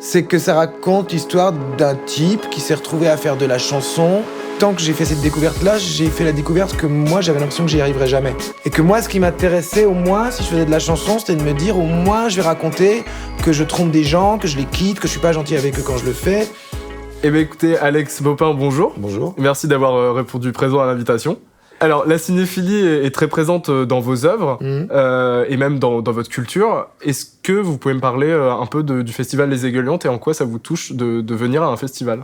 c'est que ça raconte l'histoire d'un type qui s'est retrouvé à faire de la chanson. Tant que j'ai fait cette découverte-là, j'ai fait la découverte que moi, j'avais l'impression que j'y arriverais jamais. Et que moi, ce qui m'intéressait au moins, si je faisais de la chanson, c'était de me dire, au moins, je vais raconter que je trompe des gens, que je les quitte, que je suis pas gentil avec eux quand je le fais. Eh bien écoutez, Alex Baupin, bonjour. Bonjour. Merci d'avoir répondu présent à l'invitation. Alors, la cinéphilie est très présente dans vos œuvres et même dans votre culture. Est-ce que vous pouvez me parler un peu du festival Les Aiguillantes et en quoi ça vous touche de venir à un festival ?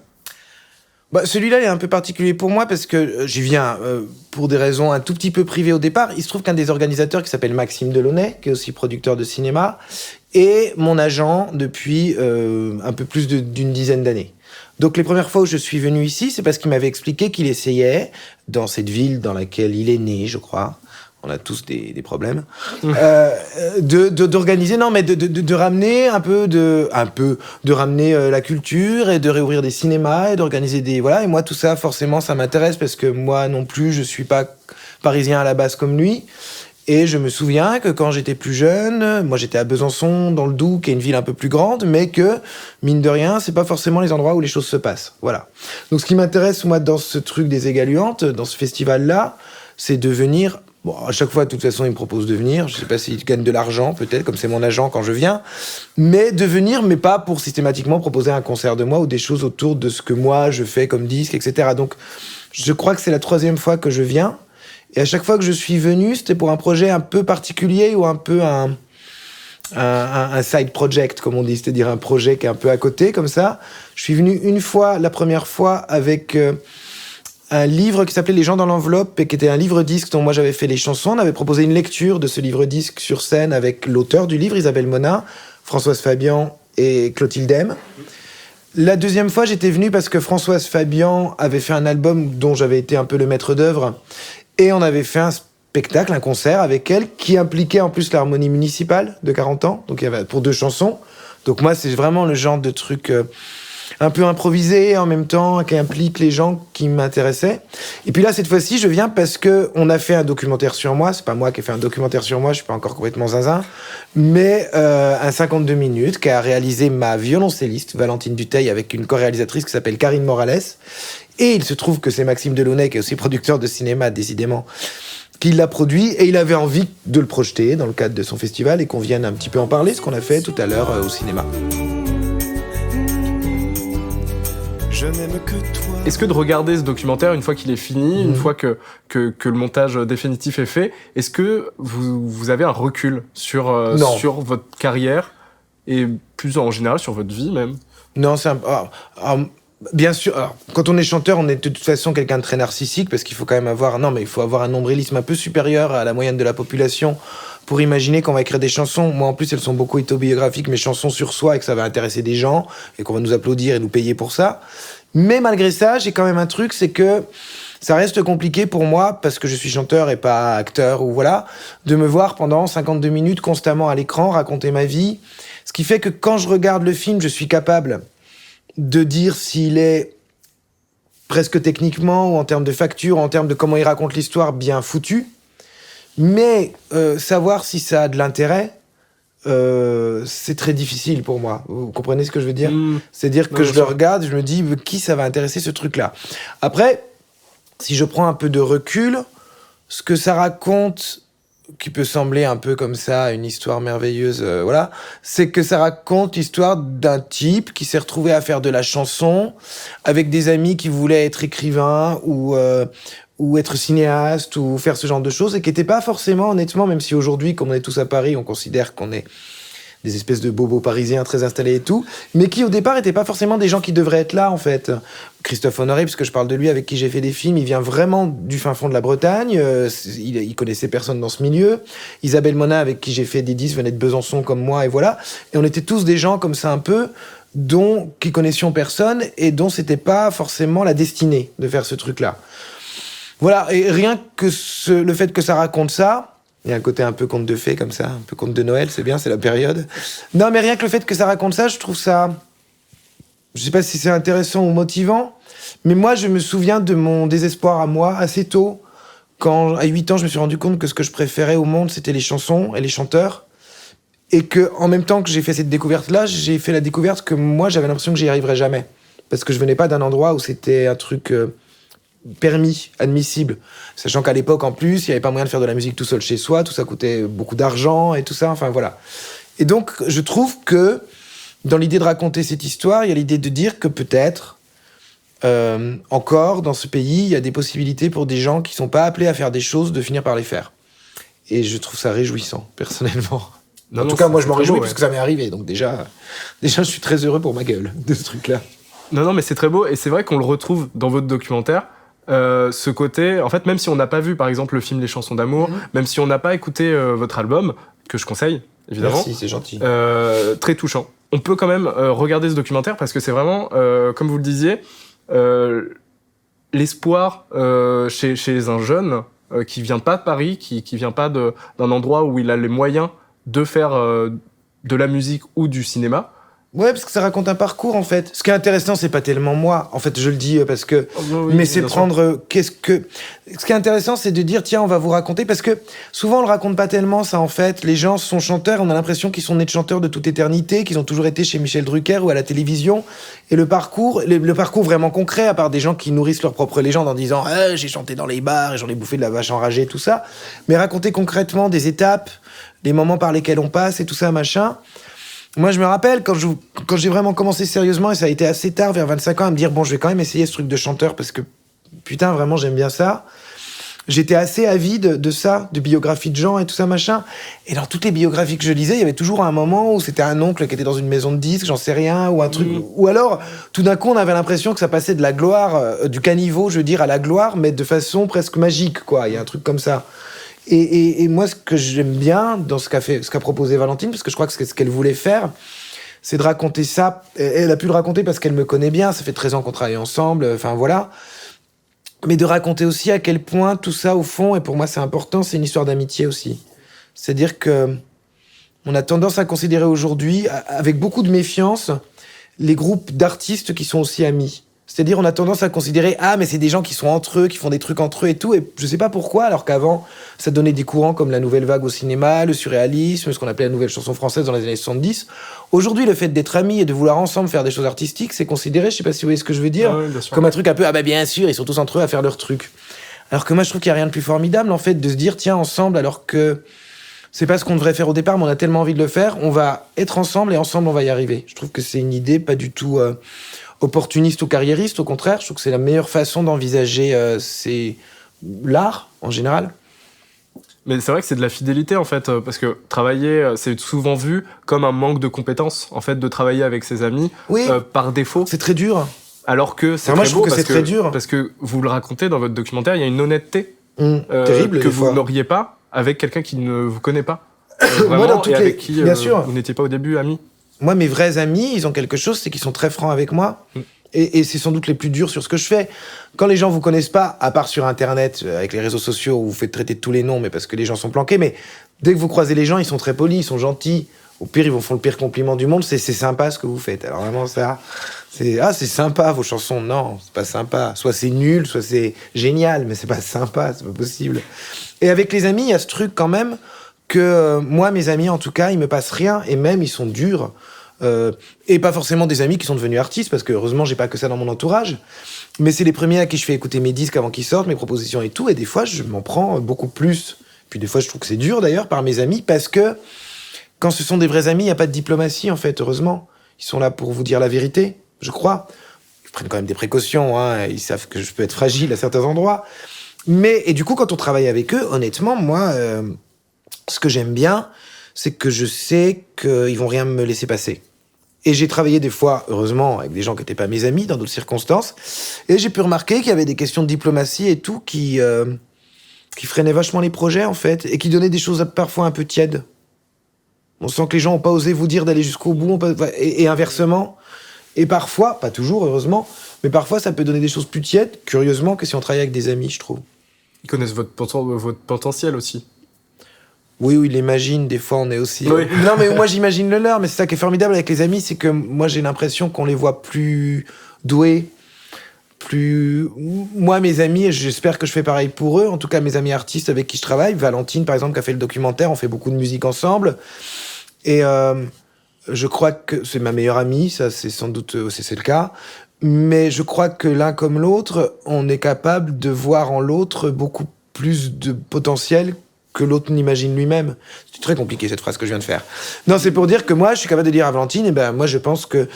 Celui-là, il est un peu particulier pour moi parce que j'y viens pour des raisons un tout petit peu privées au départ. Il se trouve qu'un des organisateurs qui s'appelle Maxime Delaunay, qui est aussi producteur de cinéma, est mon agent depuis un peu plus d'une dizaine d'années. Donc les premières fois où je suis venu ici, c'est parce qu'il m'avait expliqué qu'il essayait, dans cette ville dans laquelle il est né, je crois, on a tous des problèmes, d'organiser, non mais de ramener de ramener la culture et de réouvrir des cinémas et d'organiser des, voilà. Et moi tout ça forcément ça m'intéresse parce que moi non plus je suis pas parisien à la base comme lui. Et je me souviens que quand j'étais plus jeune, moi j'étais à Besançon, dans le Doubs, qui est une ville un peu plus grande, mais que, mine de rien, c'est pas forcément les endroits où les choses se passent. Voilà. Donc ce qui m'intéresse, moi, dans ce truc des Aiguillantes, dans ce festival-là, c'est de venir. Bon, à chaque fois, de toute façon, il me propose de venir. Je sais pas s'il gagne de l'argent, peut-être, comme c'est mon agent quand je viens. Mais de venir, mais pas pour systématiquement proposer un concert de moi ou des choses autour de ce que moi je fais comme disque, etc. Donc, je crois que c'est la 3e fois que je viens. Et à chaque fois que je suis venu, c'était pour un projet un peu particulier ou un peu un side project, comme on dit, c'est-à-dire un projet qui est un peu à côté, comme ça. Je suis venu une fois, la première fois, avec un livre qui s'appelait Les gens dans l'enveloppe et qui était un livre-disque dont moi j'avais fait les chansons. On avait proposé une lecture de ce livre-disque sur scène avec l'auteur du livre, Isabelle Monin, Françoise Fabian et Clotilde M. La 2e fois, j'étais venu parce que Françoise Fabian avait fait un album dont j'avais été un peu le maître d'œuvre. Et on avait fait un spectacle, un concert avec elle, qui impliquait en plus l'harmonie municipale de 40 ans. Donc il y avait pour 2 chansons. Donc moi, c'est vraiment le genre de truc un peu improvisé en même temps, qui implique les gens qui m'intéressaient. Et puis là, cette fois-ci, je viens parce que on a fait un documentaire sur moi. C'est pas moi qui ai fait un documentaire sur moi, je suis pas encore complètement zinzin. Mais un 52 minutes qu'a réalisé ma violoncelliste, Valentine Duteil, avec une co-réalisatrice qui s'appelle Karine Morales. Et il se trouve que c'est Maxime Delaunay, qui est aussi producteur de cinéma, décidément, qui l'a produit. Et il avait envie de le projeter dans le cadre de son festival et qu'on vienne un petit peu en parler, ce qu'on a fait tout à l'heure au cinéma. Je n'aime que toi. Est-ce que de regarder ce documentaire, une fois qu'il est fini, une fois que le montage définitif est fait, est-ce que vous avez un recul sur votre carrière et plus en général sur votre vie même ? Non, c'est bien sûr, alors, quand on est chanteur, on est de toute façon quelqu'un de très narcissique parce qu'il faut quand même avoir un nombrilisme un peu supérieur à la moyenne de la population pour imaginer qu'on va écrire des chansons. Moi, en plus, elles sont beaucoup autobiographiques, mes chansons sur soi et que ça va intéresser des gens et qu'on va nous applaudir et nous payer pour ça. Mais malgré ça, j'ai quand même un truc, c'est que ça reste compliqué pour moi, parce que je suis chanteur et pas acteur, ou voilà, de me voir pendant 52 minutes constamment à l'écran raconter ma vie. Ce qui fait que quand je regarde le film, je suis capable de dire s'il est presque techniquement, ou en termes de facture, ou en termes de comment il raconte l'histoire, bien foutu. Mais savoir si ça a de l'intérêt, c'est très difficile pour moi. Vous comprenez ce que je veux dire ? C'est-à-dire que je le regarde, je me dis, qui ça va intéresser ce truc-là ? Après, si je prends un peu de recul, ce que ça raconte, qui peut sembler un peu comme ça, une histoire merveilleuse, voilà, c'est que ça raconte l'histoire d'un type qui s'est retrouvé à faire de la chanson avec des amis qui voulaient être écrivains ou être cinéaste ou faire ce genre de choses et qui n'étaient pas forcément, honnêtement, même si aujourd'hui, comme on est tous à Paris, on considère qu'on est des espèces de bobos parisiens très installés et tout, mais qui au départ n'étaient pas forcément des gens qui devraient être là en fait. Christophe Honoré, puisque je parle de lui, avec qui j'ai fait des films, il vient vraiment du fin fond de la Bretagne, il connaissait personne dans ce milieu. Isabelle Monin, avec qui j'ai fait des disques, venait de Besançon comme moi, et voilà. Et on était tous des gens comme ça un peu, qui connaissions personne, et dont c'était pas forcément la destinée de faire ce truc-là. Voilà, et rien que le fait que ça raconte ça, il y a un côté un peu conte de fées comme ça, un peu conte de Noël, c'est bien, c'est la période. Non, mais rien que le fait que ça raconte ça, je trouve ça... Je sais pas si c'est intéressant ou motivant, mais moi, je me souviens de mon désespoir à moi, assez tôt, quand, à 8 ans, je me suis rendu compte que ce que je préférais au monde, c'était les chansons et les chanteurs. Et que, en même temps que j'ai fait cette découverte-là, j'ai fait la découverte que moi, j'avais l'impression que j'y arriverais jamais. Parce que je venais pas d'un endroit où c'était un truc permis, admissible. Sachant qu'à l'époque, en plus, il n'y avait pas moyen de faire de la musique tout seul chez soi, tout ça coûtait beaucoup d'argent et tout ça, enfin voilà. Et donc, je trouve que, dans l'idée de raconter cette histoire, il y a l'idée de dire que peut-être, encore, dans ce pays, il y a des possibilités pour des gens qui sont pas appelés à faire des choses, de finir par les faire. Et je trouve ça réjouissant, personnellement. En tout cas, moi, je m'en réjouis parce que ça m'est arrivé. Donc déjà, je suis très heureux pour ma gueule de ce truc-là. Non, mais c'est très beau. Et c'est vrai qu'on le retrouve dans votre documentaire. Ce côté, en fait, même si on n'a pas vu, par exemple, le film Les Chansons d'amour, même si on n'a pas écouté votre album, que je conseille, évidemment. Merci, c'est gentil. Très touchant. On peut quand même regarder ce documentaire parce que c'est vraiment, comme vous le disiez, l'espoir chez un jeune qui vient pas de Paris, qui vient pas d'un endroit où il a les moyens de faire de la musique ou du cinéma. Ouais, parce que ça raconte un parcours, en fait. Ce qui est intéressant, c'est pas tellement moi. En fait, je le dis parce que... Oui, mais c'est prendre... Ce qui est intéressant, c'est de dire, tiens, on va vous raconter. Parce que souvent, on le raconte pas tellement, ça, en fait. Les gens sont chanteurs, on a l'impression qu'ils sont nés de chanteurs de toute éternité, qu'ils ont toujours été chez Michel Drucker ou à la télévision. Et le parcours vraiment concret, à part des gens qui nourrissent leur propre légende en disant « j'ai chanté dans les bars et j'en ai bouffé de la vache enragée », tout ça. Mais raconter concrètement des étapes, des moments par lesquels on passe et tout ça, machin... Moi, je me rappelle, quand j'ai vraiment commencé sérieusement, et ça a été assez tard, vers 25 ans, à me dire, bon, je vais quand même essayer ce truc de chanteur, parce que, putain, vraiment, j'aime bien ça. J'étais assez avide de ça, de biographies de gens et tout ça, machin. Et dans toutes les biographies que je lisais, il y avait toujours un moment où c'était un oncle qui était dans une maison de disques, j'en sais rien, ou un truc... Ou alors, tout d'un coup, on avait l'impression que ça passait de la gloire, du caniveau, je veux dire, à la gloire, mais de façon presque magique, quoi. Il y a un truc comme ça. Et moi, ce que j'aime bien dans ce qu'a proposé Valentine, parce que je crois que ce qu'elle voulait faire, c'est de raconter ça. Elle a pu le raconter parce qu'elle me connaît bien, ça fait 13 ans qu'on travaille ensemble, enfin voilà. Mais de raconter aussi à quel point tout ça, au fond, et pour moi c'est important, c'est une histoire d'amitié aussi. C'est-à-dire que on a tendance à considérer aujourd'hui, avec beaucoup de méfiance, les groupes d'artistes qui sont aussi amis. C'est-à-dire, on a tendance à considérer, mais c'est des gens qui sont entre eux, qui font des trucs entre eux et tout, et je sais pas pourquoi, alors qu'avant, ça donnait des courants comme la nouvelle vague au cinéma, le surréalisme, ce qu'on appelait la nouvelle chanson française dans les années 70. Aujourd'hui, le fait d'être amis et de vouloir ensemble faire des choses artistiques, c'est considéré, je sais pas si vous voyez ce que je veux dire, comme un truc un peu, bien sûr, ils sont tous entre eux à faire leur truc. Alors que moi, je trouve qu'il y a rien de plus formidable, en fait, de se dire, tiens, ensemble, alors que c'est pas ce qu'on devrait faire au départ, mais on a tellement envie de le faire, on va être ensemble et ensemble, on va y arriver. Je trouve que c'est une idée pas du tout... opportuniste ou carriériste, au contraire, je trouve que c'est la meilleure façon d'envisager l'art, en général. Mais c'est vrai que c'est de la fidélité, en fait, parce que travailler, c'est souvent vu comme un manque de compétences, en fait, de travailler avec ses amis, par défaut. C'est très dur. Alors que c'est moi, très je beau, trouve que c'est très dur. parce que vous le racontez dans votre documentaire, il y a une honnêteté terrible, que vous n'auriez pas avec quelqu'un qui ne vous connaît pas. Moi, dans toutes avec qui bien sûr. Vous n'étiez pas au début amis. Moi, mes vrais amis, ils ont quelque chose, c'est qu'ils sont très francs avec moi. Et c'est sans doute les plus durs sur ce que je fais. Quand les gens vous connaissent pas, à part sur Internet, avec les réseaux sociaux, où vous faites traiter de tous les noms, mais parce que les gens sont planqués, mais dès que vous croisez les gens, ils sont très polis, ils sont gentils. Au pire, ils vous font le pire compliment du monde, c'est sympa ce que vous faites. Alors vraiment, ça, c'est sympa vos chansons. Non, c'est pas sympa. Soit c'est nul, soit c'est génial, mais c'est pas sympa, c'est pas possible. Et avec les amis, il y a ce truc quand même que moi, mes amis, en tout cas, ils me passent rien, et même, ils sont durs. Et pas forcément des amis qui sont devenus artistes, parce que heureusement, j'ai pas que ça dans mon entourage. Mais c'est les premiers à qui je fais écouter mes disques avant qu'ils sortent, mes propositions et tout, et des fois, je m'en prends beaucoup plus. Puis des fois, je trouve que c'est dur, d'ailleurs, par mes amis, parce que quand ce sont des vrais amis, il n'y a pas de diplomatie, en fait, heureusement. Ils sont là pour vous dire la vérité, je crois. Ils prennent quand même des précautions, hein, ils savent que je peux être fragile à certains endroits. Et du coup, quand on travaille avec eux, honnêtement, moi... ce que j'aime bien, c'est que je sais qu'ils vont rien me laisser passer. Et j'ai travaillé des fois, heureusement, avec des gens qui n'étaient pas mes amis, dans d'autres circonstances, et j'ai pu remarquer qu'il y avait des questions de diplomatie et tout qui freinaient vachement les projets, en fait, et qui donnaient des choses parfois un peu tièdes. On sent que les gens n'ont pas osé vous dire d'aller jusqu'au bout, et inversement. Et parfois, pas toujours, heureusement, mais parfois ça peut donner des choses plus tièdes, curieusement, que si on travaille avec des amis, je trouve. Ils connaissent votre potentiel aussi. Oui, ils l'imaginent, des fois on est aussi... Oui. Non, mais moi j'imagine le leur, mais c'est ça qui est formidable avec les amis, c'est que moi j'ai l'impression qu'on les voit plus doués, plus... Moi, mes amis, et j'espère que je fais pareil pour eux, en tout cas mes amis artistes avec qui je travaille, Valentine par exemple qui a fait le documentaire, on fait beaucoup de musique ensemble, Et je crois que c'est ma meilleure amie, ça c'est sans doute c'est le cas. Mais je crois que l'un comme l'autre, on est capable de voir en l'autre beaucoup plus de potentiel que l'autre n'imagine lui-même. C'est très compliqué cette phrase que je viens de faire. Non, c'est pour dire que moi, je suis capable de dire à Valentine, eh ben moi je pense que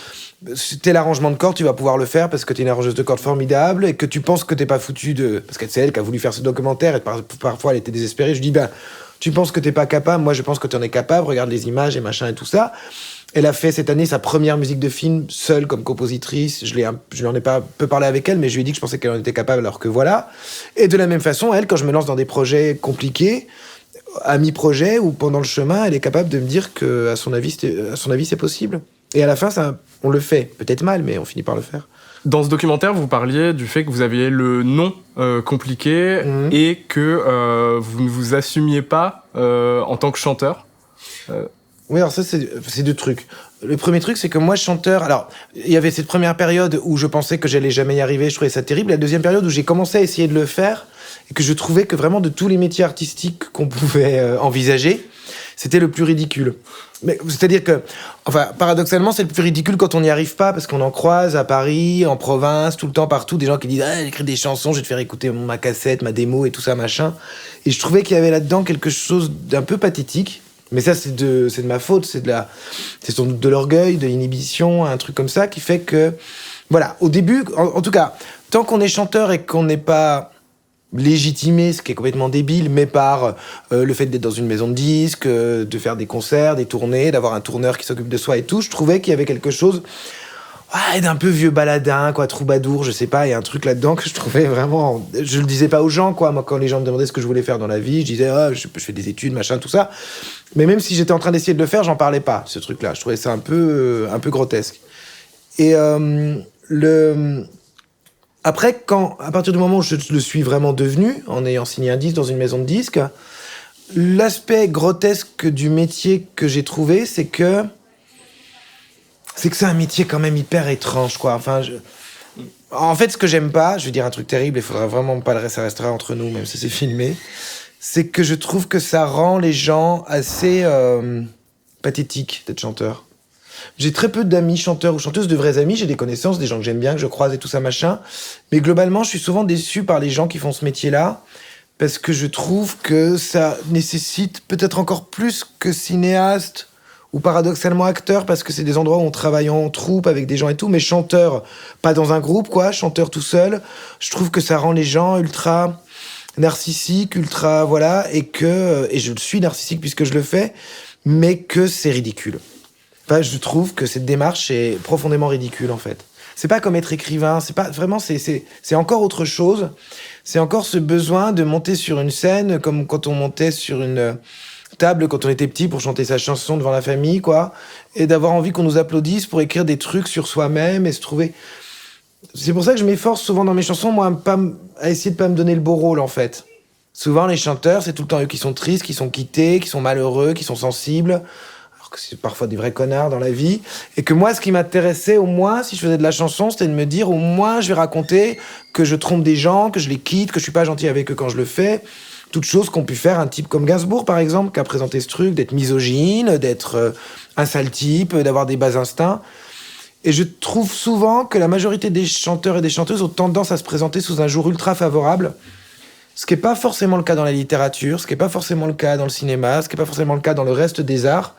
t'es l'arrangement de cordes, tu vas pouvoir le faire parce que t'es une arrangeuse de cordes formidable et que tu penses que t'es pas foutu de... Parce que c'est elle qui a voulu faire ce documentaire et parfois elle était désespérée. Je dis, ben, tu penses que t'es pas capable, moi je pense que t'en es capable, regarde les images et machin et tout ça. Elle a fait cette année sa première musique de film seule comme compositrice. Je n'en ai pas peu parlé avec elle, mais je lui ai dit que je pensais qu'elle en était capable, alors que voilà. Et de la même façon, elle, quand je me lance dans des projets compliqués, à mi-projet ou pendant le chemin, elle est capable de me dire que, à son avis, c'est possible. Et à la fin, on le fait. Peut-être mal, mais on finit par le faire. Dans ce documentaire, vous parliez du fait que vous aviez le nom compliqué et que vous ne vous assumiez pas en tant que chanteur. Oui, alors ça, c'est deux trucs. Le premier truc, c'est que moi, chanteur... Alors, il y avait cette première période où je pensais que j'allais jamais y arriver, je trouvais ça terrible. La deuxième période où j'ai commencé à essayer de le faire et que je trouvais que vraiment de tous les métiers artistiques qu'on pouvait envisager, c'était le plus ridicule. Mais, c'est-à-dire que, enfin, paradoxalement, c'est le plus ridicule quand on n'y arrive pas, parce qu'on en croise à Paris, en province, tout le temps, partout, des gens qui disent « Ah, j'écris des chansons, je vais te faire écouter ma cassette, ma démo et tout ça, machin. » Et je trouvais qu'il y avait là-dedans quelque chose d'un peu pathétique. Mais ça, c'est de ma faute, c'est sans doute de l'orgueil, de l'inhibition, un truc comme ça qui fait que, voilà, au début, en tout cas, tant qu'on est chanteur et qu'on n'est pas légitimé, ce qui est complètement débile, mais par le fait d'être dans une maison de disques, de faire des concerts, des tournées, d'avoir un tourneur qui s'occupe de soi et tout, je trouvais qu'il y avait quelque chose d'un peu vieux baladin, quoi, troubadour, je sais pas, il y a un truc là-dedans que je trouvais vraiment... Je le disais pas aux gens, quoi. Moi, quand les gens me demandaient ce que je voulais faire dans la vie, je disais, je fais des études, machin, tout ça. Mais même si j'étais en train d'essayer de le faire, j'en parlais pas, ce truc-là. Je trouvais ça un peu grotesque. Et après, à partir du moment où je le suis vraiment devenu, en ayant signé un disque dans une maison de disques, l'aspect grotesque du métier que j'ai trouvé, c'est que c'est un métier quand même hyper étrange, quoi. Enfin, en fait, ce que j'aime pas, je vais dire un truc terrible, il faudra vraiment pas ça restera entre nous, même si c'est filmé, c'est que je trouve que ça rend les gens assez pathétiques d'être chanteur. J'ai très peu d'amis chanteurs ou chanteuses, de vrais amis, j'ai des connaissances, des gens que j'aime bien, que je croise et tout ça, machin, mais globalement, je suis souvent déçu par les gens qui font ce métier-là, parce que je trouve que ça nécessite peut-être encore plus que cinéaste, ou paradoxalement acteur, parce que c'est des endroits où on travaille en troupe avec des gens et tout, mais chanteur, pas dans un groupe, quoi, chanteur tout seul, je trouve que ça rend les gens ultra narcissiques, ultra, voilà, et je suis narcissique puisque je le fais, mais que c'est ridicule. Enfin, je trouve que cette démarche est profondément ridicule, en fait. C'est pas comme être écrivain, c'est pas, vraiment, c'est encore autre chose. C'est encore ce besoin de monter sur une scène, comme quand on montait sur une table quand on était petit pour chanter sa chanson devant la famille, quoi, et d'avoir envie qu'on nous applaudisse pour écrire des trucs sur soi-même et se trouver... C'est pour ça que je m'efforce souvent dans mes chansons, moi, à essayer de pas me donner le beau rôle, en fait. Souvent, les chanteurs, c'est tout le temps eux qui sont tristes, qui sont quittés, qui sont malheureux, qui sont sensibles, alors que c'est parfois des vrais connards dans la vie, et que moi, ce qui m'intéressait, au moins, si je faisais de la chanson, c'était de me dire, au moins, je vais raconter que je trompe des gens, que je les quitte, que je suis pas gentil avec eux quand je le fais... Toutes choses qu'ont pu faire un type comme Gainsbourg, par exemple, qui a présenté ce truc, d'être misogyne, d'être un sale type, d'avoir des bas instincts. Et je trouve souvent que la majorité des chanteurs et des chanteuses ont tendance à se présenter sous un jour ultra favorable, ce qui n'est pas forcément le cas dans la littérature, ce qui n'est pas forcément le cas dans le cinéma, ce qui n'est pas forcément le cas dans le reste des arts.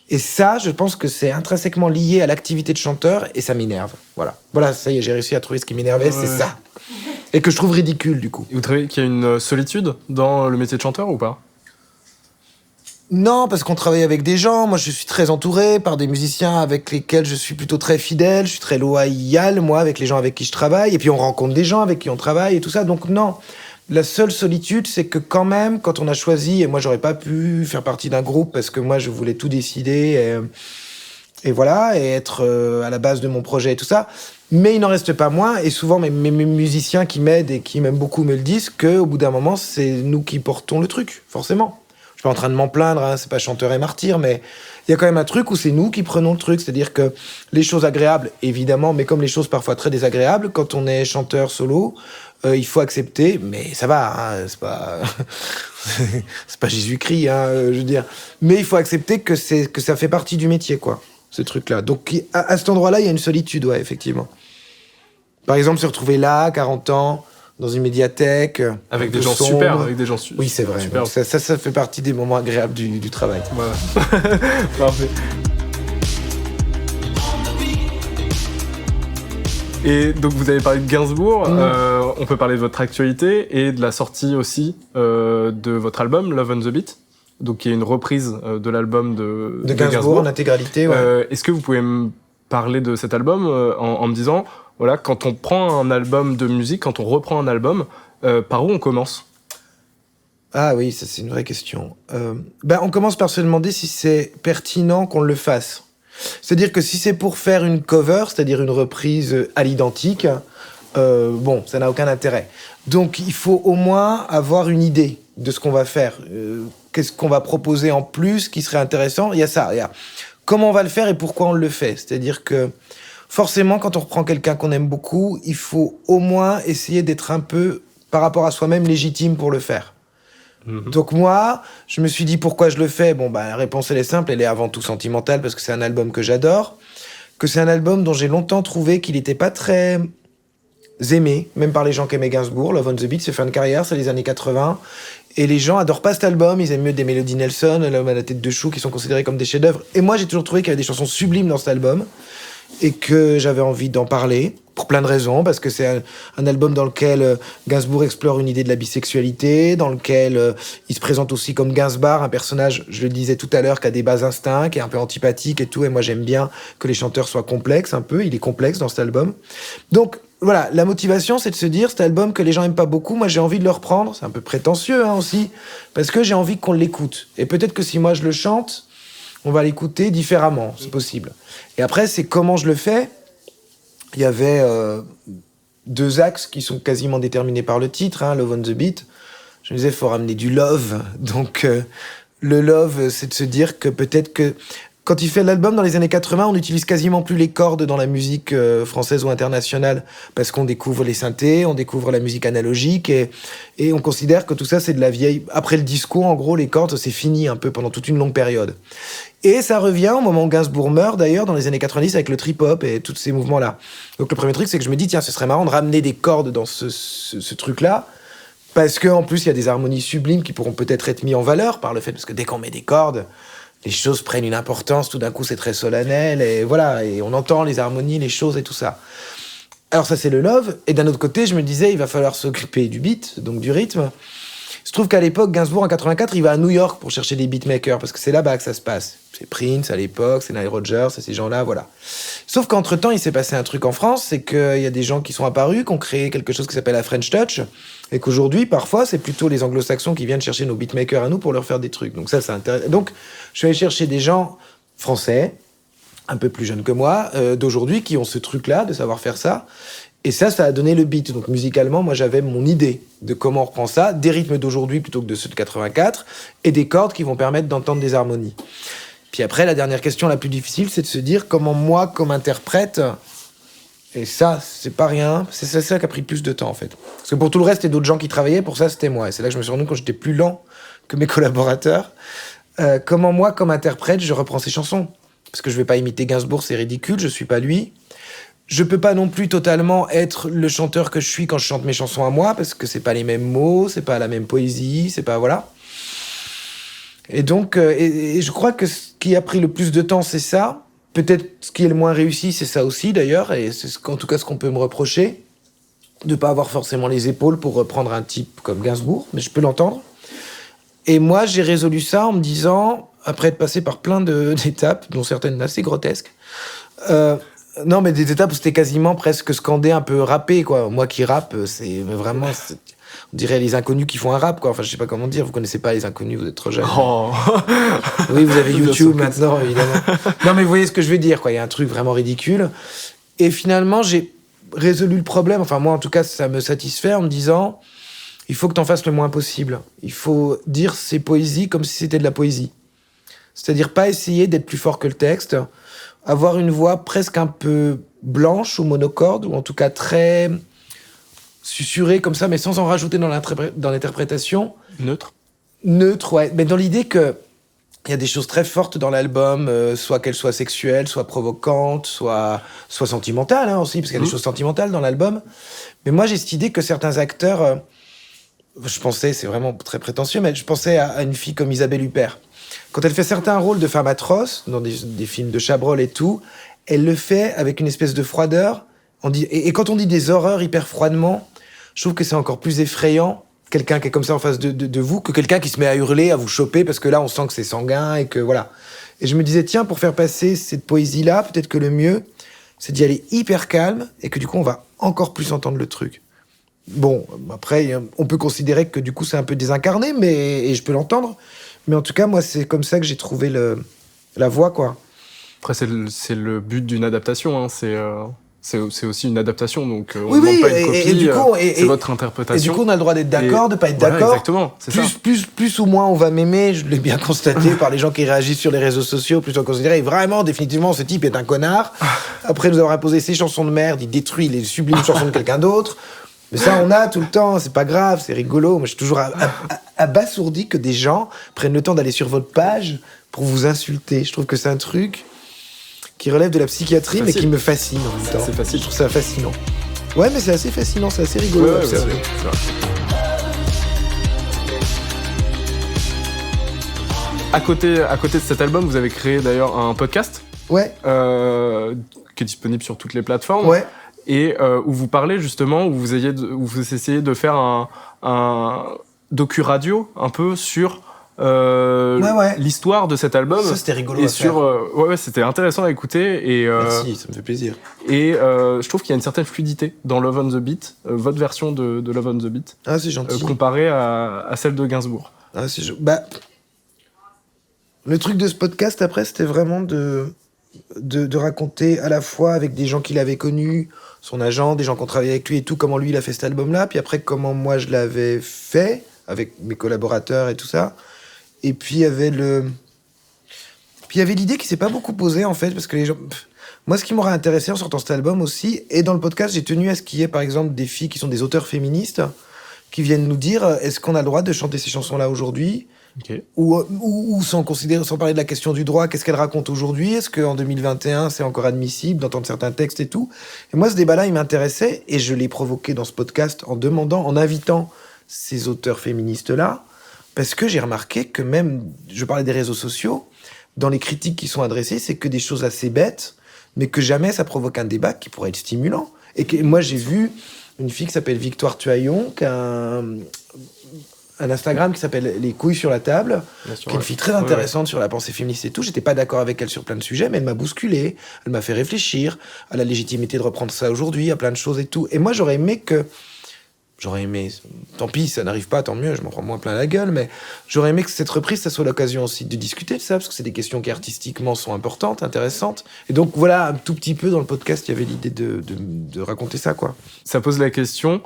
Et ça, je pense que c'est intrinsèquement lié à l'activité de chanteur, et ça m'énerve. Voilà, ça y est, j'ai réussi à trouver ce qui m'énervait, c'est ça. Et que je trouve ridicule, du coup. Et vous trouvez qu'il y a une solitude dans le métier de chanteur ou pas ? Non, parce qu'on travaille avec des gens. Moi, je suis très entouré par des musiciens avec lesquels je suis plutôt très fidèle. Je suis très loyal, moi, avec les gens avec qui je travaille. Et puis, on rencontre des gens avec qui on travaille et tout ça. Donc, non. La seule solitude, c'est que quand même, quand on a choisi... Et moi, j'aurais pas pu faire partie d'un groupe parce que moi, je voulais tout décider. Et voilà, et être à la base de mon projet et tout ça. Mais il n'en reste pas moins, et souvent mes musiciens qui m'aident et qui m'aiment beaucoup me le disent, qu'au bout d'un moment, c'est nous qui portons le truc, forcément. Je suis pas en train de m'en plaindre, hein, c'est pas chanteur et martyr, mais il y a quand même un truc où c'est nous qui prenons le truc. C'est-à-dire que les choses agréables, évidemment, mais comme les choses parfois très désagréables, quand on est chanteur solo, il faut accepter, mais ça va, hein, c'est pas c'est pas Jésus-Christ, hein, je veux dire. Mais il faut accepter que ça fait partie du métier, quoi, ce truc-là. Donc à cet endroit-là, il y a une solitude, ouais, effectivement. Par exemple, se retrouver là, 40 ans, dans une médiathèque, avec un des peu gens sombre. super, avec des gens Oui, c'est vrai. super. Donc ça fait partie des moments agréables du travail. Voilà. Parfait. Et donc vous avez parlé de Gainsbourg, on peut parler de votre actualité et de la sortie aussi de votre album Love on the Beat, donc qui est une reprise de l'album de Gainsbourg en intégralité. Ouais. Est-ce que vous pouvez me parler de cet album en me disant, voilà, quand on prend un album de musique, quand on reprend un album, par où on commence ? Ah oui, ça c'est une vraie question. On commence par se demander si c'est pertinent qu'on le fasse. C'est-à-dire que si c'est pour faire une cover, c'est-à-dire une reprise à l'identique, ça n'a aucun intérêt. Donc il faut au moins avoir une idée de ce qu'on va faire. Qu'est-ce qu'on va proposer en plus qui serait intéressant ? Il y a ça, il y a comment on va le faire et pourquoi on le fait. C'est-à-dire que forcément, quand on reprend quelqu'un qu'on aime beaucoup, il faut au moins essayer d'être un peu, par rapport à soi-même, légitime pour le faire. Donc moi, je me suis dit pourquoi je le fais. La réponse elle est simple, elle est avant tout sentimentale parce que c'est un album que j'adore, que c'est un album dont j'ai longtemps trouvé qu'il n'était pas très aimé, même par les gens qui aimaient Gainsbourg. Love on the Beat, c'est fin de carrière, c'est les années 80, et les gens adorent pas cet album, ils aiment mieux des Melody Nelson, L'homme à la tête de chou, qui sont considérés comme des chefs-d'œuvre. Et moi, j'ai toujours trouvé qu'il y avait des chansons sublimes dans cet album et que j'avais envie d'en parler. Pour plein de raisons, parce que c'est un album dans lequel Gainsbourg explore une idée de la bisexualité, dans lequel il se présente aussi comme Gainsbar, un personnage, je le disais tout à l'heure, qui a des bas instincts, qui est un peu antipathique et tout, et moi j'aime bien que les chanteurs soient complexes un peu, il est complexe dans cet album. Donc voilà, la motivation c'est de se dire, cet album que les gens aiment pas beaucoup, moi j'ai envie de le reprendre, c'est un peu prétentieux aussi, parce que j'ai envie qu'on l'écoute. Et peut-être que si moi je le chante, on va l'écouter différemment, c'est possible. Et après, c'est comment je le fais. Il y avait deux axes qui sont quasiment déterminés par le titre, Love on the Beat. Je me disais, il faut ramener du love. Donc, le love, c'est de se dire que peut-être que quand il fait l'album dans les années 80, on n'utilise quasiment plus les cordes dans la musique française ou internationale parce qu'on découvre les synthés, on découvre la musique analogique et on considère que tout ça, c'est de la vieille... Après le disco, en gros, les cordes, c'est fini un peu pendant toute une longue période. Et ça revient au moment où Gainsbourg meurt, d'ailleurs, dans les années 90, avec le trip-hop et tous ces mouvements-là. Donc le premier truc, c'est que je me dis, tiens, ce serait marrant de ramener des cordes dans ce truc-là, parce qu'en plus, il y a des harmonies sublimes qui pourront peut-être être mises en valeur par le fait, parce que dès qu'on met des cordes, les choses prennent une importance, tout d'un coup, c'est très solennel, et voilà, et on entend les harmonies, les choses et tout ça. Alors ça, c'est le love, et d'un autre côté, je me disais, il va falloir s'occuper du beat, donc du rythme. Il se trouve qu'à l'époque, Gainsbourg, en 84, il va à New York pour chercher des beatmakers, parce que c'est là-bas que ça se passe. C'est Prince à l'époque, c'est Nile Rodgers, c'est ces gens-là, voilà. Sauf qu'entre-temps, il s'est passé un truc en France, c'est qu'il y a des gens qui sont apparus, qui ont créé quelque chose qui s'appelle la French Touch, et qu'aujourd'hui, parfois, c'est plutôt les anglo-saxons qui viennent chercher nos beatmakers à nous pour leur faire des trucs. Donc ça, c'est intéressant. Donc, je suis allé chercher des gens français, un peu plus jeunes que moi, d'aujourd'hui, qui ont ce truc-là, de savoir faire ça. Et ça a donné le beat. Donc musicalement, moi j'avais mon idée de comment on reprend ça, des rythmes d'aujourd'hui plutôt que de ceux de 84, et des cordes qui vont permettre d'entendre des harmonies. Puis après, la dernière question la plus difficile, c'est de se dire comment moi, comme interprète, et ça, c'est pas rien, c'est ça qui a pris le plus de temps en fait. Parce que pour tout le reste, il y a d'autres gens qui travaillaient, pour ça c'était moi. Et c'est là que je me suis rendu compte que j'étais plus lent que mes collaborateurs. Comment moi, comme interprète, je reprends ces chansons. Parce que je vais pas imiter Gainsbourg, c'est ridicule, je suis pas lui. Je peux pas non plus totalement être le chanteur que je suis quand je chante mes chansons à moi, parce que c'est pas les mêmes mots, c'est pas la même poésie, c'est pas... Voilà. Et donc, et je crois que ce qui a pris le plus de temps, c'est ça. Peut-être ce qui est le moins réussi, c'est ça aussi, d'ailleurs, et c'est en tout cas ce qu'on peut me reprocher, de pas avoir forcément les épaules pour reprendre un type comme Gainsbourg, mais je peux l'entendre. Et moi, j'ai résolu ça en me disant, après être passé par plein d'étapes, dont certaines assez grotesques, non, mais des étapes où c'était quasiment presque scandé, un peu rappé, quoi. Moi qui rappe, c'est vraiment... On dirait les inconnus qui font un rap, quoi. Enfin, je sais pas comment dire, vous connaissez pas les inconnus, vous êtes trop jeunes. Oh. Oui, vous avez YouTube maintenant, évidemment. Non, mais vous voyez ce que je veux dire, quoi. Il y a un truc vraiment ridicule. Et finalement, j'ai résolu le problème. Enfin, moi, en tout cas, ça me satisfait en me disant, il faut que t'en fasses le moins possible. Il faut dire ces poésies comme si c'était de la poésie. C'est-à-dire pas essayer d'être plus fort que le texte, avoir une voix presque un peu blanche ou monocorde, ou en tout cas très susurré comme ça, mais sans en rajouter dans l'interprétation. Neutre, Ouais. Mais dans l'idée que il y a des choses très fortes dans l'album, soit qu'elles soient sexuelles, soit provocantes, soit sentimentales aussi, parce qu'il y a des choses sentimentales dans l'album. Mais moi, j'ai cette idée que certains acteurs... je pensais, c'est vraiment très prétentieux, mais je pensais à une fille comme Isabelle Huppert. Quand elle fait certains rôles de femme atroce, dans des films de Chabrol et tout, elle le fait avec une espèce de froideur. Et quand on dit des horreurs hyper froidement, je trouve que c'est encore plus effrayant, quelqu'un qui est comme ça en face de vous, que quelqu'un qui se met à hurler, à vous choper, parce que là, on sent que c'est sanguin et que voilà. Et je me disais, tiens, pour faire passer cette poésie-là, peut-être que le mieux, c'est d'y aller hyper calme, et que du coup, on va encore plus entendre le truc. Bon, après, on peut considérer que du coup, c'est un peu désincarné, et je peux l'entendre. Mais en tout cas, moi, c'est comme ça que j'ai trouvé la voix, quoi. Après, c'est le but d'une adaptation, hein. C'est aussi une adaptation, donc on oui, ne demande pas une copie, et du coup, c'est votre interprétation. Et du coup, on a le droit d'être d'accord, de pas être voilà, d'accord. Exactement, c'est ça. Plus ou moins on va m'aimer, je l'ai bien constaté par les gens qui réagissent sur les réseaux sociaux, plus on considérait vraiment, définitivement, ce type est un connard. Après nous avoir imposé ses chansons de merde, il détruit les sublimes chansons de quelqu'un d'autre. Mais ça, on a tout le temps, c'est pas grave, c'est rigolo. Moi, je suis toujours abasourdi que des gens prennent le temps d'aller sur votre page pour vous insulter. Je trouve que c'est un truc qui relève de la psychiatrie, mais qui me fascine en même temps. C'est facile. Je trouve ça fascinant. Ouais, mais c'est assez fascinant, c'est assez rigolo à observer. C'est vrai. À côté de cet album, vous avez créé d'ailleurs un podcast. Ouais. Qui est disponible sur toutes les plateformes. Ouais. Et où vous parlez justement, où vous essayez de faire un docu-radio un peu sur l'histoire de cet album. Ça, c'était rigolo et à faire. C'était intéressant à écouter. Et, merci, ça me fait plaisir. Et je trouve qu'il y a une certaine fluidité dans Love on the Beat, votre version de Love on the Beat. Ah, c'est gentil. Comparée à celle de Gainsbourg. Ah, le truc de ce podcast, après, c'était vraiment de raconter à la fois avec des gens qu'il avait connus, son agent, des gens qui ont travaillé avec lui et tout, comment lui il a fait cet album-là, puis après comment moi je l'avais fait, avec mes collaborateurs et tout ça. Et puis il y avait l'idée qui s'est pas beaucoup posée en fait, parce que les gens... Moi, ce qui m'aurait intéressé en sortant cet album aussi, et dans le podcast, j'ai tenu à ce qu'il y ait par exemple des filles qui sont des auteurs féministes, qui viennent nous dire est-ce qu'on a le droit de chanter ces chansons-là aujourd'hui ? Okay. Ou sans parler de la question du droit, qu'est-ce qu'elle raconte aujourd'hui ? Est-ce qu'en 2021, c'est encore admissible d'entendre certains textes et tout ? Et moi, ce débat-là, il m'intéressait, et je l'ai provoqué dans ce podcast en invitant ces auteurs féministes-là, parce que j'ai remarqué que même, je parlais des réseaux sociaux, dans les critiques qui sont adressées, c'est que des choses assez bêtes, mais que jamais ça provoque un débat qui pourrait être stimulant. Et que moi, j'ai vu une fille qui s'appelle Victoire Tuaillon, qui a un Instagram qui s'appelle Les couilles sur la table, qui est une fille très intéressante sur la pensée féministe et tout. J'étais pas d'accord avec elle sur plein de sujets, mais elle m'a bousculé, elle m'a fait réfléchir à la légitimité de reprendre ça aujourd'hui, à plein de choses et tout. Et moi, j'aurais aimé, tant pis, ça n'arrive pas, tant mieux, je m'en prends moins plein la gueule, mais j'aurais aimé que cette reprise, ça soit l'occasion aussi de discuter de ça, parce que c'est des questions qui artistiquement sont importantes, intéressantes. Et donc voilà, un tout petit peu dans le podcast, il y avait l'idée de raconter ça, quoi. Ça pose la question...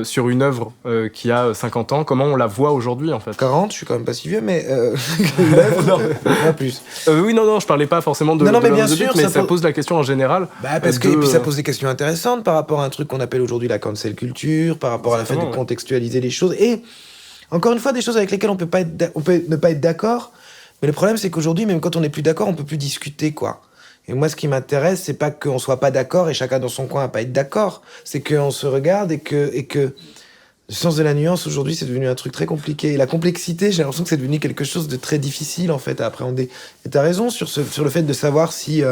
sur une œuvre qui a 50 ans, comment on la voit aujourd'hui en fait ? 40, je suis quand même pas si vieux, mais non, pas plus. Oui, non, je parlais pas forcément de mais bien sûr, mais ça pose la question en général. Parce que et puis ça pose des questions intéressantes par rapport à un truc qu'on appelle aujourd'hui la cancel culture, par rapport à la fait de contextualiser les choses. Et encore une fois, des choses avec lesquelles on peut ne pas être d'accord. Mais le problème, c'est qu'aujourd'hui, même quand on n'est plus d'accord, on peut plus discuter, quoi. Et moi, ce qui m'intéresse, c'est pas qu'on soit pas d'accord et chacun dans son coin à pas être d'accord. C'est qu'on se regarde et que le sens de la nuance, aujourd'hui, c'est devenu un truc très compliqué. Et la complexité, j'ai l'impression que c'est devenu quelque chose de très difficile, en fait, à appréhender. Et t'as raison sur le fait de savoir si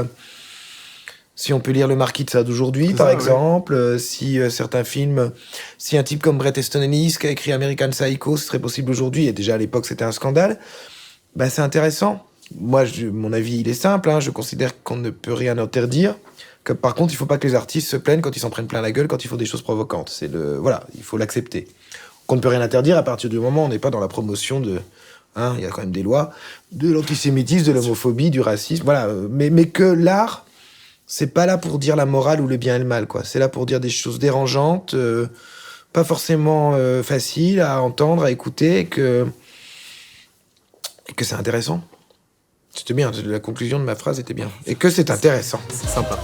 on peut lire Le Marquis de Sade d'aujourd'hui, par exemple, si certains films, si un type comme Bret Easton Ellis qui a écrit American Psycho, ce serait possible aujourd'hui, et déjà à l'époque, c'était un scandale, c'est intéressant. Moi, mon avis, il est simple. Je considère qu'on ne peut rien interdire. Que, par contre, il ne faut pas que les artistes se plaignent quand ils s'en prennent plein la gueule, quand ils font des choses provocantes. Voilà, il faut l'accepter. Qu'on ne peut rien interdire à partir du moment où on n'est pas dans la promotion de... il y a quand même des lois, de l'antisémitisme, de l'homophobie, du racisme. Voilà, mais que l'art, c'est pas là pour dire la morale ou le bien et le mal, quoi. C'est là pour dire des choses dérangeantes, pas forcément faciles à entendre, à écouter, et que c'est intéressant. C'était bien, la conclusion de ma phrase était bien. Et que c'est intéressant. C'est sympa.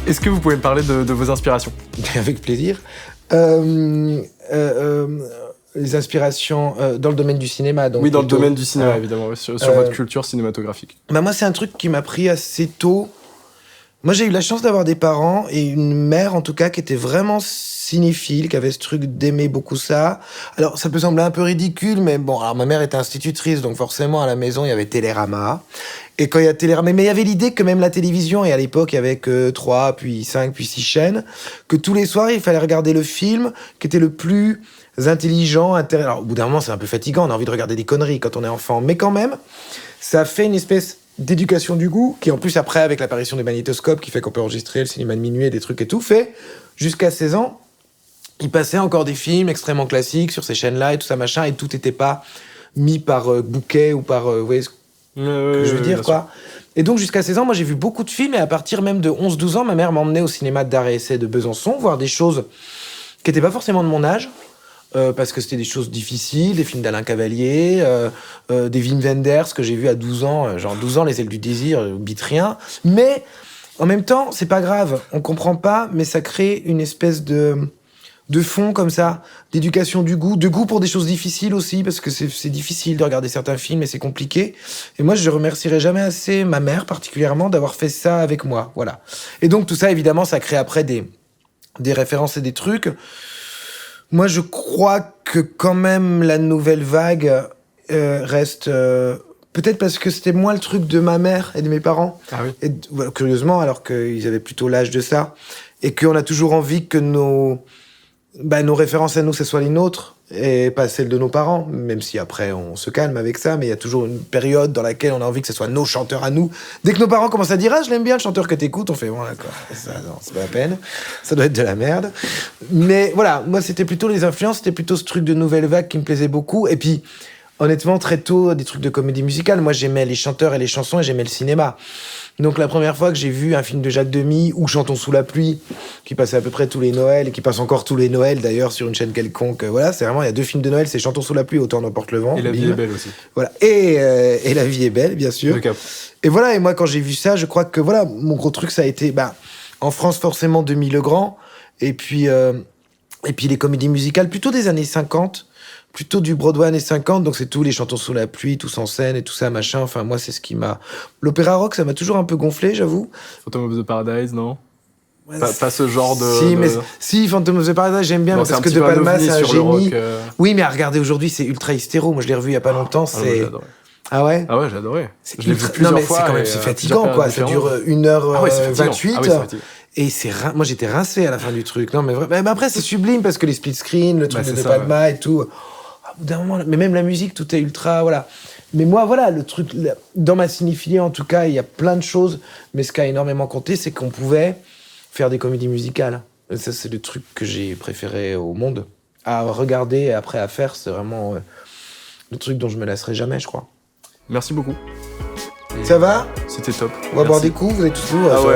Est-ce que vous pouvez me parler de vos inspirations ? Avec plaisir. Les inspirations dans le domaine du cinéma. Donc oui, dans plutôt, le domaine du cinéma, évidemment, sur votre culture cinématographique. Bah moi, c'est un truc qui m'a pris assez tôt. Moi, j'ai eu la chance d'avoir des parents et une mère, en tout cas, qui était vraiment cinéphile, qui avait ce truc d'aimer beaucoup ça. Alors, ça peut sembler un peu ridicule, mais bon, alors ma mère était institutrice, donc forcément, à la maison, il y avait Télérama. Et quand il y a Télérama, mais il y avait l'idée que même la télévision, et à l'époque, il y avait que 3, puis 5, puis 6 chaînes, que tous les soirs, il fallait regarder le film qui était le plus intelligent, intéressant. Alors, au bout d'un moment, c'est un peu fatigant, on a envie de regarder des conneries quand on est enfant, mais quand même, ça fait une espèce d'éducation du goût, qui en plus après, avec l'apparition des magnétoscopes, qui fait qu'on peut enregistrer le cinéma de minuit et des trucs et tout, fait, jusqu'à 16 ans, il passait encore des films extrêmement classiques sur ces chaînes-là et tout ça, machin, et tout n'était pas mis par bouquet ou par... vous voyez ce que je veux dire, quoi. Et donc, jusqu'à 16 ans, moi, j'ai vu beaucoup de films, et à partir même de 11-12 ans, ma mère m'emmenait au cinéma d'art et essai de Besançon, voir des choses qui n'étaient pas forcément de mon âge, parce que c'était des choses difficiles, des films d'Alain Cavalier, des Wim Wenders que j'ai vus à 12 ans, genre 12 ans, Les ailes du désir, Bitrien. Mais en même temps, c'est pas grave, on comprend pas, mais ça crée une espèce de fond comme ça, d'éducation du goût, de goût pour des choses difficiles aussi, parce que c'est difficile de regarder certains films et c'est compliqué. Et moi, je remercierai jamais assez ma mère particulièrement d'avoir fait ça avec moi, voilà. Et donc tout ça, évidemment, ça crée après des références et des trucs. Moi, je crois que quand même la nouvelle vague reste... peut-être parce que c'était moins le truc de ma mère et de mes parents. Ah oui. Et, curieusement, alors qu'ils avaient plutôt l'âge de ça. Et qu'on a toujours envie que nos références à nous, ce soit les nôtres et pas celles de nos parents. Même si après, on se calme avec ça. Mais il y a toujours une période dans laquelle on a envie que ce soit nos chanteurs à nous. Dès que nos parents commencent à dire « Ah, je l'aime bien, le chanteur que t'écoutes », on fait « Bon, d'accord, ça, non, c'est pas la peine. Ça doit être de la merde. » Mais voilà, moi, c'était plutôt les influences, c'était plutôt ce truc de nouvelle vague qui me plaisait beaucoup. Et puis, honnêtement, très tôt, des trucs de comédie musicale. Moi, j'aimais les chanteurs et les chansons et j'aimais le cinéma. Donc, la première fois que j'ai vu un film de Jacques Demy ou Chantons sous la pluie, qui passait à peu près tous les Noëls et qui passe encore tous les Noëls d'ailleurs sur une chaîne quelconque. Voilà, c'est vraiment, il y a 2 films de Noël, c'est Chantons sous la pluie, Autant n'emporte le vent. Et La vie est belle aussi. Voilà. Et La vie est belle, bien sûr. Le Cap. Et voilà, et moi, quand j'ai vu ça, je crois que voilà, mon gros truc, ça a été, en France, forcément, Demy le Grand. Et puis les comédies musicales, plutôt des années 50. Plutôt du Broadway années 50, donc c'est tous les Chantons sous la pluie, tous en scène et tout ça, machin. Enfin, moi, c'est ce qui m'a... L'opéra rock, ça m'a toujours un peu gonflé, j'avoue. Phantom of the Paradise, non ? Ouais, Pas ce genre de... Si, Phantom of the Paradise, j'aime bien, Non, parce que De Palma, c'est un génie. Rock, Oui, mais à regarder aujourd'hui, c'est ultra hystéro. Moi, je l'ai revu il y a pas longtemps, c'est... j'ai adoré. Ah ouais ? Ah ouais, j'ai adoré. Je l'ai vu plusieurs fois. C'est quand même, c'est fatigant, quoi. Ça dure 1h28. Ah oui, c'est fatigant. Et moi, j'étais rincé à la fin du truc. Non, mais vrai. Mais après, c'est sublime, parce que les split screen, le truc de Palma et tout... Au bout d'un moment, mais même la musique, tout est ultra, voilà. Mais moi, voilà, le truc, dans ma cinéphilie, en tout cas, il y a plein de choses, mais ce qui a énormément compté, c'est qu'on pouvait faire des comédies musicales. Et ça, c'est le truc que j'ai préféré au monde. À regarder et après à faire, c'est vraiment le truc dont je me lasserai jamais, je crois. Merci beaucoup. Ça va ? C'était top. On va boire des coups, vous êtes tous où ? Ah ouais.